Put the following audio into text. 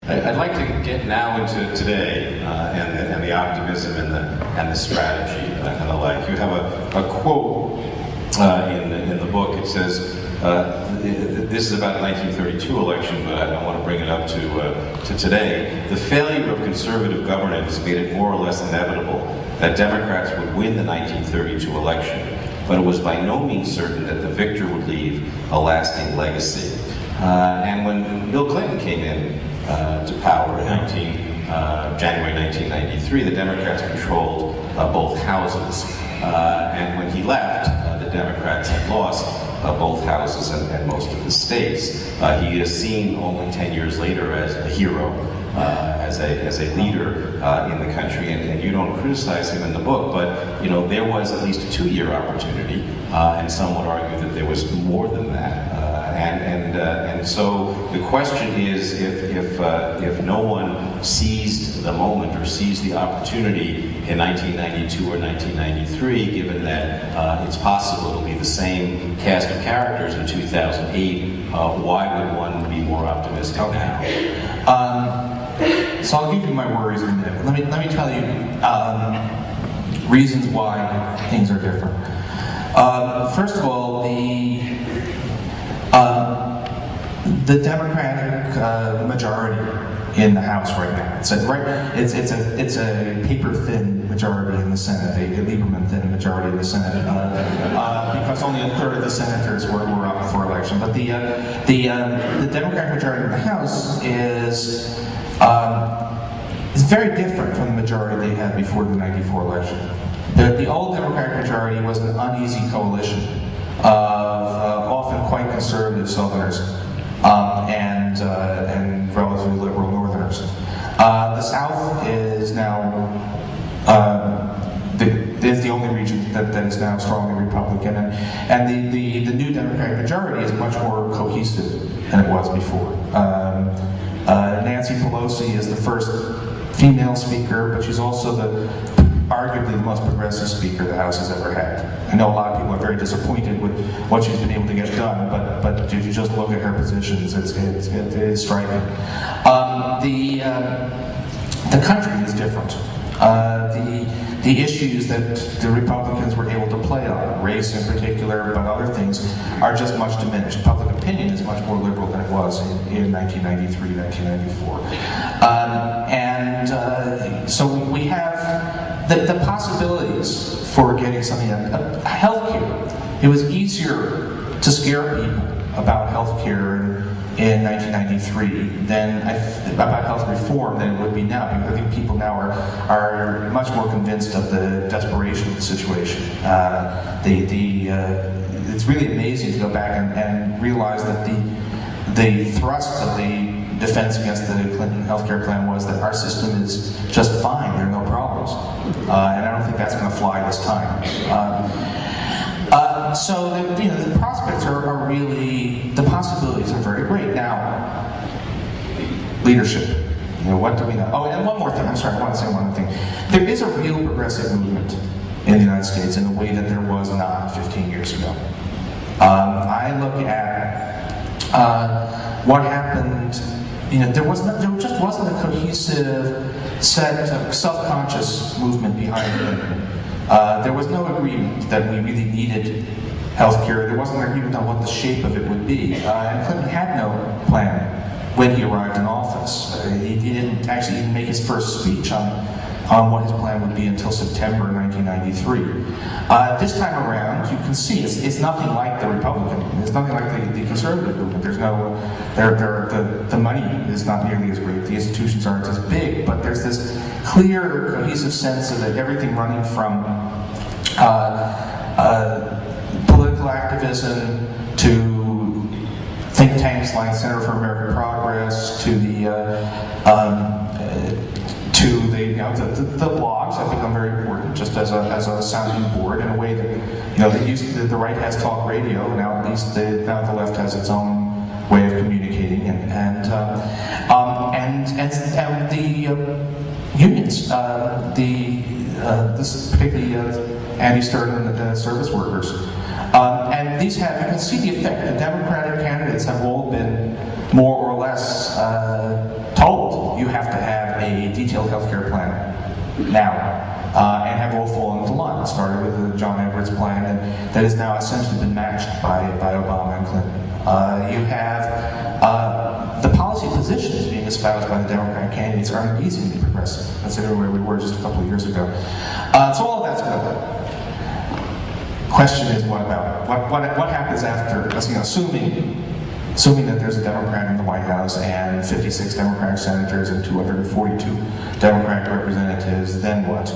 I'd like to get now into today and the optimism and the strategy and the like. You have a quote in the book. It says, this is about the 1932 election, but I want to bring it up to today. The failure of conservative governance made it more or less inevitable that Democrats would win the 1932 election, but it was by no means certain that the victor would leave a lasting legacy. And when Bill Clinton came in to power in January 1993, the Democrats controlled both houses. And when he left, the Democrats had lost both houses and most of the states. He is seen only 10 years later as a hero, as a leader in the country, and you don't criticize him in the book, but you know there was at least a 2-year opportunity, and some would argue that there was more than that. And so the question is, if no one seized the moment or seized the opportunity in 1992 or 1993, given that it's possible it'll be the same cast of characters in 2008, why would one be more optimistic now? So I'll give you my worries in a minute. Let me tell you reasons why things are different. First of all, the Democratic majority in the House right now. It's a paper-thin majority in the Senate, a Lieberman-thin majority in the Senate, because only a third of the senators were up for election. But the Democratic majority in the House is very different from the majority they had before the '94 election. The old Democratic majority was an uneasy coalition of often quite conservative Southerners and relatively liberal Northerners. The South is now is the only region that is now strongly Republican, and the new Democratic majority is much more cohesive than it was before. Nancy Pelosi is the first female speaker, but she's also arguably the most progressive speaker the House has ever had. I know a lot of people are very disappointed with what she's been able to get done, but if you just look at her positions, it is striking. The country is different. The issues that the Republicans were able to play on, race in particular, but other things, are just much diminished. Public opinion is much more liberal than it was in 1993, 1994. So we have the possibilities for getting something done. Healthcare. It was easier to scare people about healthcare in 1993 about health reform than it would be now, because I think people now are much more convinced of the desperation of the situation. It's really amazing to go back and realize that the thrust of the defense against the Clinton healthcare plan was that our system is just fine, there are no problems. And I don't think that's going to fly this time. So the prospects are really, the possibilities are very great. Now, leadership. What do we know? Oh, and one more thing. I'm sorry, I want to say one more thing. There is a real progressive movement in the United States in a way that there was not 15 years ago. I look at what happened. There just wasn't a cohesive set of self-conscious movement behind Clinton. There was no agreement that we really needed healthcare. There wasn't an agreement on what the shape of it would be. And Clinton had no plan when he arrived in office. He didn't actually even make his first speech on what his plan would be until September 1993. This time around, you can see it's nothing like the Republican. It's nothing like the conservative movement. There's no, the money is not nearly as great. The institutions aren't as big, but there's this clear, cohesive sense of that everything running from political activism to think tanks like Center for American Progress to the blogs have become very important, just as a sounding board in a way that the right has talk radio. Now at least the left has its own way of communicating, and the unions, particularly Andy Stern and the service workers, and these you can see the effect. The Democratic candidates have all been more or less told you have to have a detailed healthcare plan now, and have all fallen into line. It started with the John Edwards plan, and that has now essentially been matched by Obama and Clinton. You have the policy positions being espoused by the Democratic candidates are amazingly progressive, considering where we were just a couple of years ago. So all of that's good. Question is, what about what happens after? Assuming that there's a Democrat in the White House and 56 Democratic senators and 242 Democratic representatives, then what?